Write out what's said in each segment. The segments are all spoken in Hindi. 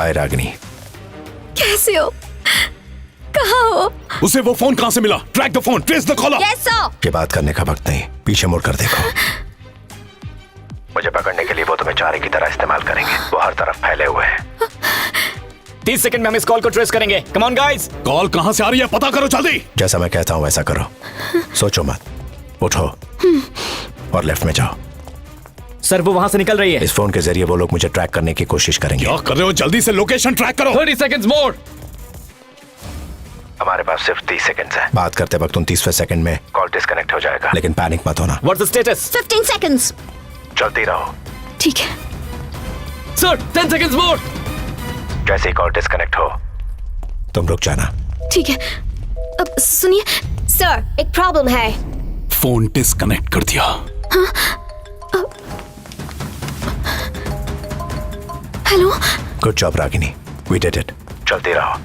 हाय रागिनी। कैसे हो? कहाँ हो? उसे वो फोन कहाँ से मिला? Track the phone, trace the caller. Yes sir. ये बात करने का वक्त नहीं, पीछे मुड़कर देखो। मुझे पकड़ने के लिए वो तुम्हें चारे की तरह इस्तेमाल करेंगे। वो हर तरफ फैले हुए हैं। 30 सेकंड में हम इस कॉल को ट्रेस करेंगे। Come on guys. कॉल कहाँ से आ रही है पता करो जल्दी। जैसा मैं कहता हूँ वैसा करो। सोचो मत, उठो और लेफ्ट में जाओ। सर वो वहां से निकल रही है। इस फोन के जरिए वो लोग मुझे ट्रैक करने की कोशिश करेंगे। क्या कर रहे हो? जल्दी से लोकेशन ट्रैक करो। 30 seconds more। हमारे पास सिर्फ 30 सेकंड है। बात करते वक्त 29वें सेकंड में कॉल डिस्कनेक्ट हो जाएगा, लेकिन पैनिक मत होना। What's the status? 15 seconds। चलती रहो। ठीक है। Sir, 10 seconds more। जैसे ही कॉल डिस्कनेक्ट हो तुम रुक जाना। ठीक है। अब सुनिए सर, एक प्रॉब्लम है। फोन डिस्कनेक्ट कर दिया। Hello. Good job Ragini, we did it. चलती रहो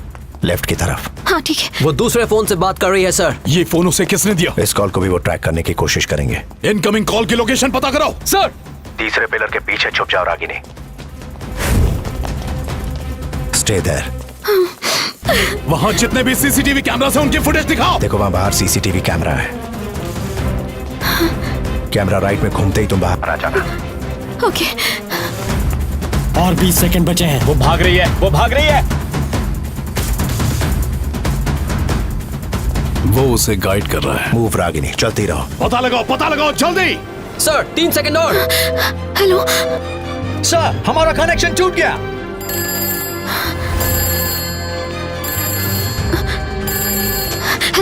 लेफ्ट की तरफ। हाँ ठीक है। वो दूसरे फोन से बात कर रही है सर। ये फोन उसे किसने दिया? इस कॉल को भी वो ट्रैक करने की कोशिश करेंगे। इनकमिंग कॉल की लोकेशन पता करो। सर तीसरे पिलर के पीछे छुप जाओ रागिनी। Stay there. वहाँ जितने भी सीसीटीवी कैमरा हैं उनकी फुटेज दिखाओ। देखो वहाँ बाहर सीसीटीवी कैमरा है। कैमरा राइट में घूमते ही तुम बाहर आ जाना। ओके। और 20 सेकंड बचे हैं। वो भाग रही है, वो भाग रही है। वो उसे गाइड कर रहा है। मूव रागिनी, चलती रहो। पता लगाओ जल्दी। सर 3 सेकंड और। हेलो। सर हमारा कनेक्शन टूट गया।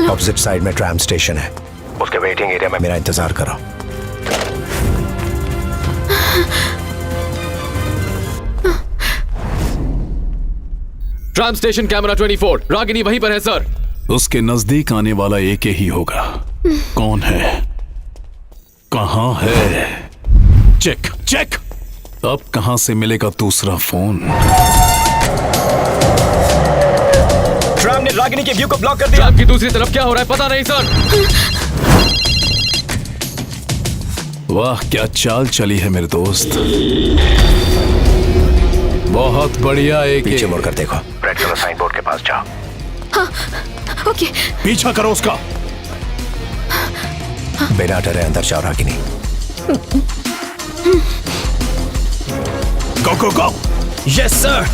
ऑपोजिट साइड में ट्राम स्टेशन है, उसके वेटिंग एरिया में मेरा इंतजार करो। Tram station camera 24। रागिनी वहीं पर है सर। उसके नजदीक आने वाला एक ही होगा। कौन है? कहाँ है? चेक। अब कहाँ से मिलेगा दूसरा फोन? ट्राम ने रागिनी के व्यू को ब्लॉक कर दिया। ट्राम की दूसरी तरफ क्या हो रहा है पता नहीं सर। वाह क्या चाल चली है मेरे दोस्त। बहुत बढ़िया। एक पीछे मुड़कर देखो, रेड कलर साइन बोर्ड के पास जाओ। हाँ ओके। पीछा करो उसका। बिना डरे अंदर जाओ रागिनी। गो। Yes sir.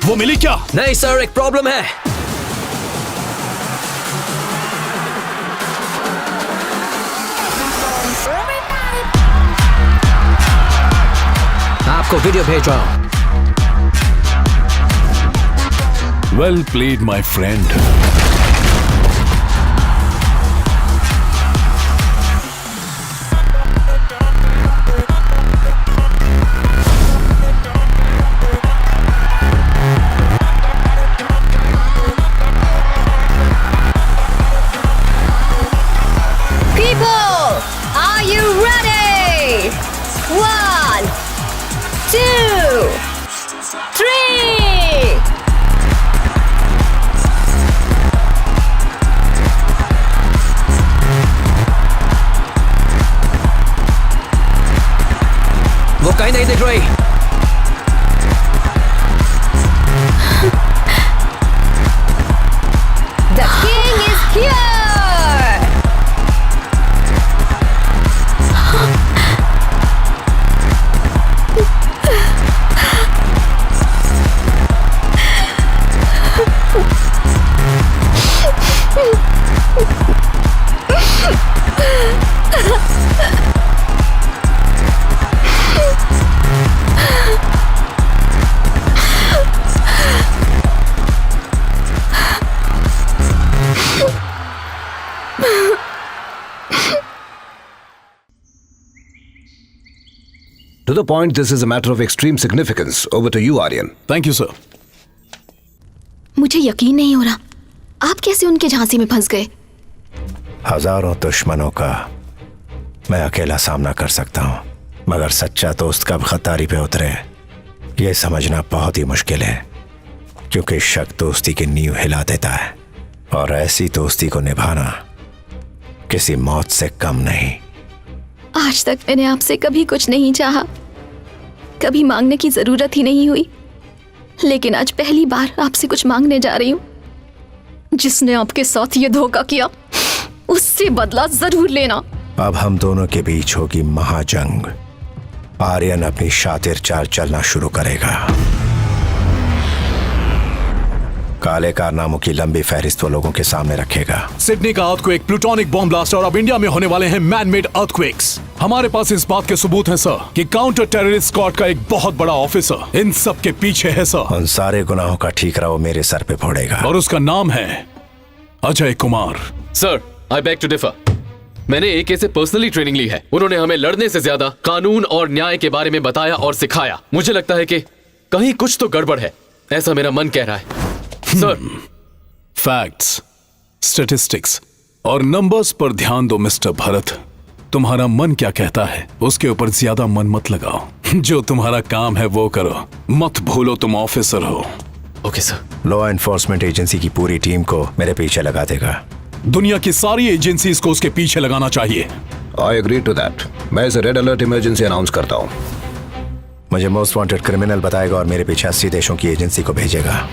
वो मिली क्या? नहीं सर, एक प्रॉब्लम है। आपको वीडियो भेज रहा हूं। Well played my friend. People, are you ready? 1, 2, 3. वो कहीं नहीं दिख रही। The king is here. To the point, this is a matter of extreme significance. Over to you, Aryan. Thank you sir. मुझे यकीन नहीं हो रहा, आप कैसे उनके झांसे में फंस गए? हजारों दुश्मनों का मैं अकेला सामना कर सकता हूँ, मगर सच्चा दोस्त कब गद्दारी पे उतरे ये समझना बहुत ही मुश्किल है, क्योंकि शक दोस्ती की नींव हिला देता है और ऐसी दोस्ती को निभाना किसी मौत से कम नहीं। आज तक मैंने आपसे कभी कुछ नहीं चाहा, कभी मांगने की जरूरत ही नहीं हुई, लेकिन आज पहली बार आपसे कुछ मांगने जा रही हूँ। जिसने आपके साथ ये धोखा किया उससे बदला जरूर लेना। अब हम दोनों के बीच होगी महाजंग। आर्यन अपनी शातिर चाल चलना शुरू करेगा। काले कारनामों की लंबी फहरिस्त वो लोगों के सामने रखेगा। सिडनी का अर्थक्वेक, प्लूटोनिक बॉम्ब ब्लास्ट और अब इंडिया में होने वाले हैं मैन मेड अर्थक्वेक्स। हमारे पास इस बात के सबूत हैं सर कि काउंटर टेररिस्ट स्क्वाड का एक बहुत बड़ा ऑफिसर इन सब के पीछे है सर। उन सारे गुनाहों का ठीकरा वो मेरे सर पे फोड़ेगा। और उसका नाम है Ajay Kumar. Sir, I beg to differ. मैंने एके से पर्सनली ट्रेनिंग ली है। उन्होंने हमें लड़ने से ज्यादा कानून और न्याय के बारे में बताया और सिखाया। मुझे लगता है कि कहीं कुछ तो गड़बड़ है, ऐसा मेरा मन कह रहा है। सर, फैक्ट्स, स्टैटिस्टिक्स और नंबर्स पर ध्यान दो मिस्टर भरत। तुम्हारा मन क्या कहता है उसके ऊपर ज्यादा मन मत लगाओ। जो तुम्हारा काम है वो करो। मत भूलो तुम ऑफिसर हो। Okay sir. Law enforcement agency की पूरी टीम को मेरे पीछे लगा देगा। दुनिया की सारी एजेंसीज को उसके पीछे लगाना चाहिए। I agree to that. मैं इसे रेड अलर्ट इमरजेंसी अनाउंस करता हूँ। मुझे मोस्ट वांटेड क्रिमिनल बताएगा और मेरे पीछे 80 देशों की एजेंसी को भेजेगा।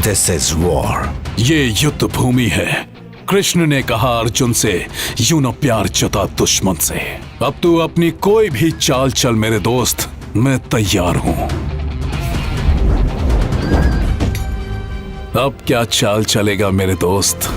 This is war. ये युद्ध भूमि है। कृष्ण ने कहा अर्जुन से, यूं न प्यार जता दुश्मन से। अब तू अपनी कोई भी चाल चल मेरे दोस्त, मैं तैयार हूं। अब क्या चाल चलेगा मेरे दोस्त?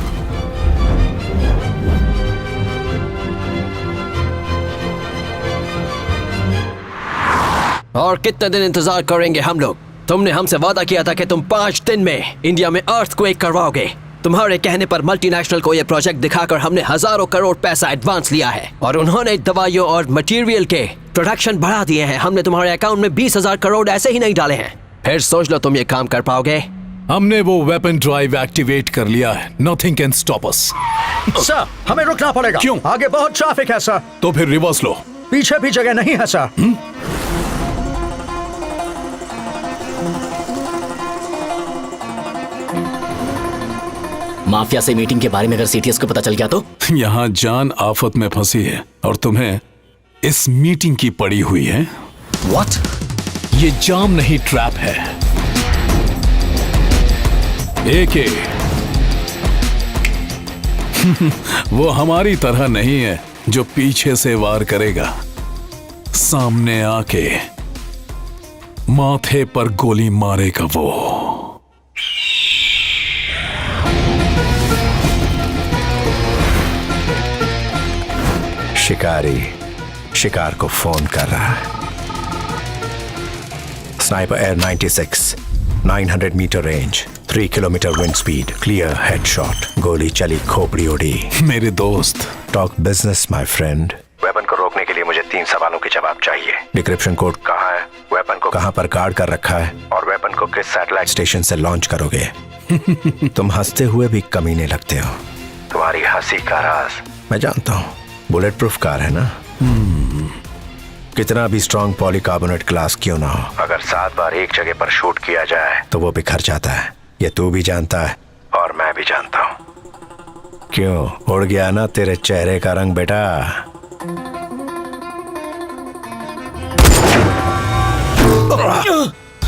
और कितने दिन इंतजार करेंगे हम लोग? तुमने हमसे वादा किया था कि तुम 5 दिन में इंडिया में अर्थक्वेक करवाओगे। तुम्हारे कहने पर मल्टीनेशनल को यह प्रोजेक्ट दिखाकर हमने हजारों करोड़ पैसा एडवांस लिया है और उन्होंने दवाइयों और मटेरियल के प्रोडक्शन बढ़ा दिए हैं। हमने तुम्हारे अकाउंट में 20,000 करोड़ ऐसे ही नहीं डाले हैं। फिर सोच लो तुम ये काम कर पाओगे? हमने वो वेपन ड्राइव एक्टिवेट कर लिया है। Nothing can stop us. Sir, हमें रुकना पड़ेगा। क्यों? आगे बहुत ट्रैफिक है सर। तो फिर रिवर्स लो। पीछे भी जगह नहीं है सर। माफिया से मीटिंग के बारे में अगर सीटीएस को पता चल गया तो? यहाँ जान आफत में फंसी है और तुम्हें इस मीटिंग की पड़ी हुई है। What? ये जाम नहीं, ट्रैप है। एके वो हमारी तरह नहीं है जो पीछे से वार करेगा। सामने आके माथे पर गोली मारेगा वो। शिकारी शिकार को फोन कर रहा है। Sniper air 96, 900 metre range, 3 kilometre wind speed, clear headshot. गोली चली, खोपड़ी उड़ी। मेरे दोस्त, talk business my friend. Weapon को रोकने के लिए मुझे 3 सवालों के जवाब चाहिए। डिक्रिप्शन कोड कहाँ है? वेपन को कहाँ पर गार्ड कर रखा है? और वेपन को किस सैटेलाइट स्टेशन से लॉन्च करोगे? तुम हंसते हुए भी कमीने लगते हो। तुम्हारी हंसी का राज मैं जानता हूँ। बुलेट प्रूफ कार है ना? कितना भी स्ट्रॉन्ग पॉलीकार्बोनेट ग्लास क्यों ना हो, अगर 7 बार एक जगह पर शूट किया जाए तो वो बिखर जाता है। ये तू भी जानता है और मैं भी जानता हूँ। क्यों उड़ गया ना तेरे चेहरे का रंग बेटा?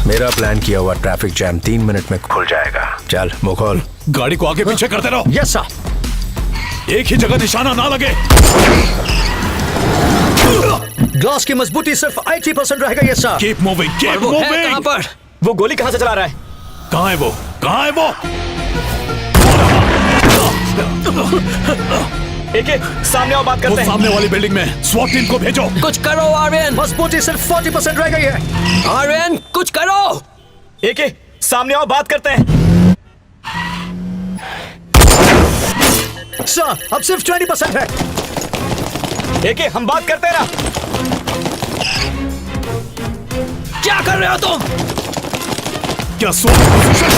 मेरा प्लान किया हुआ ट्रैफिक जैम 3 मिनट में खुल जाएगा। चल मुंह खोल। गाड़ी को आगे पीछे करते रहो। Yes sir. एक ही जगह निशाना ना लगे। ग्लास की मजबूती सिर्फ 80% रह गई है सर। कीप मूविंग, कीप वो है कहाँ मूविंग। पर? वो गोली कहाँ से चला रहा है? कहाँ है वो? कहाँ है वो? एके, सामने आओ, बात वो करते हैं। सामने वाली बिल्डिंग में स्वॉट टीम को भेजो। कुछ करो आर्यन। मजबूती सिर्फ 40% रह गई है। आर्यन कुछ करो। एके, सामने आओ, बात करते हैं। सर, अब सिर्फ 20% है। एके, हम बात करते हैं ना। क्या कर रहे हो तुम? क्या स्वॉट पोजीशन?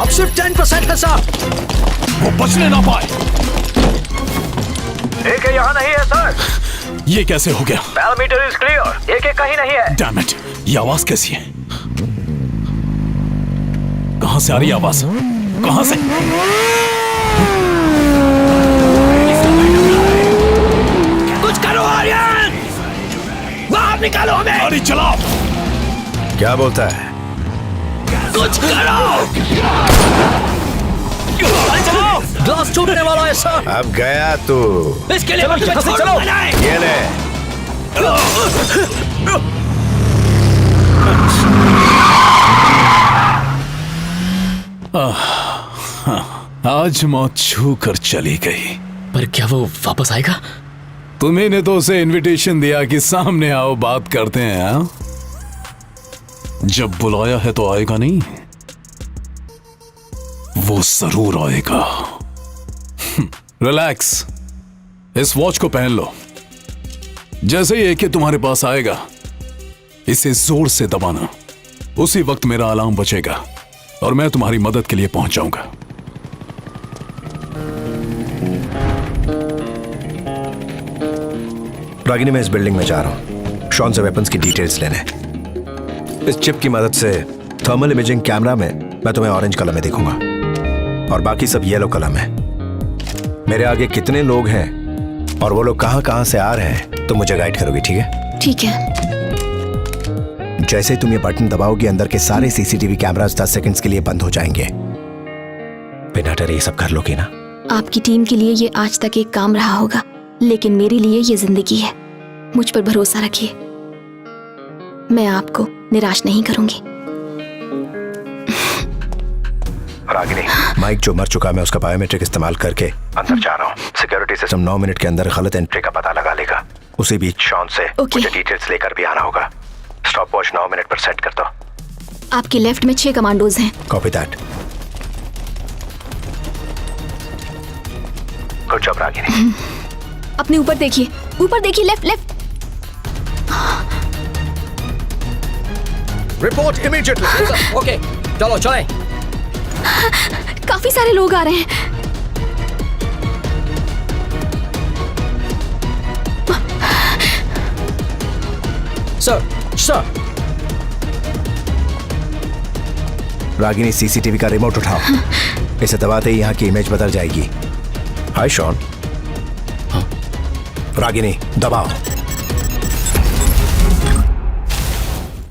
अब सिर्फ 10% है सर। वो बचने ना पाए। एके यहाँ नहीं है सर। ये कैसे हो गया? Parameter is clear. एके कहीं नहीं है। डैम इट, ये आवाज कैसी है? कहां से आ रही है आवाज? कहां से? कुछ करो आर्यन। बाहर निकालो हमें। गाड़ी चलाओ। क्या बोलता है? कुछ करो। ग्लास टूटने वाला है सर। अब गया तू। इसके लिए मुझे छोड़ो बनाए। ये ले। आज मौत छू कर चली गई। पर क्या वो वापस आएगा? तुम्ही ने तो उसे इनविटेशन दिया कि सामने आओ बात करते हैं। हाँ? जब बुलाया है तो आएगा नहीं? वो जरूर आएगा। रिलैक्स, इस वॉच को पहन लो। जैसे ही AK तुम्हारे पास आएगा, इसे जोर से दबाना। उसी वक्त मेरा अलार्म बजेगा और मैं तुम्हारी मदद के लिए पहुंच जाऊंगा। रागिनी, मैं इस बिल्डिंग में जा रहा हूं शॉन से वेपन्स की डिटेल्स लेने। इस चिप की मदद से थर्मल इमेजिंग कैमरा में मैं तुम्हें ऑरेंज कलर में देखूंगा और बाकी सब येलो कलर में। मेरे आगे कितने लोग हैं और वो लोग कहां कहां से आ रहे हैं तो मुझे गाइड करोगे, ठीक है? ठीक है। जैसे ही तुम ये बटन दबाओगे, अंदर के सारे CCTV कैमरास 10 सेकंड्स के लिए बंद हो जाएंगे। बिना डरे ये सब कर लोगे ना? आपकी टीम के लिए ये आज तक एक काम रहा होगा, लेकिन मेरे लिए ये जिंदगी है। मुझ पर भरोसा रखिए, मैं आपको निराश नहीं करूंगी। रागिनी, माइक जो मर चुका, मैं उसका बायोमेट्रिक इस्तेमाल करके अंदर जा रहा हूँ। सिक्योरिटी सिस्टम 9 मिनट के अंदर गलत एंट्री का पता लगा लेगा। उसी बीच शॉन से मुझे डिटेल्स लेकर भी आना होगा। स्टॉप वॉच 9 मिनट पर सेट कर दो। आपके लेफ्ट में 6 कमांडोज हैं। Copy that. Good job Ragini. अपने ऊपर देखिए, ऊपर देखिए, left left. Report immediately. Okay, चलो चलें। काफी सारे लोग आ रहे हैं। Sir, sir. रागिनी, CCTV का रिमोट उठाओ। इसे दबाते ही यहाँ की इमेज बदल जाएगी। हाय शॉन। रागिनी, दबाओ।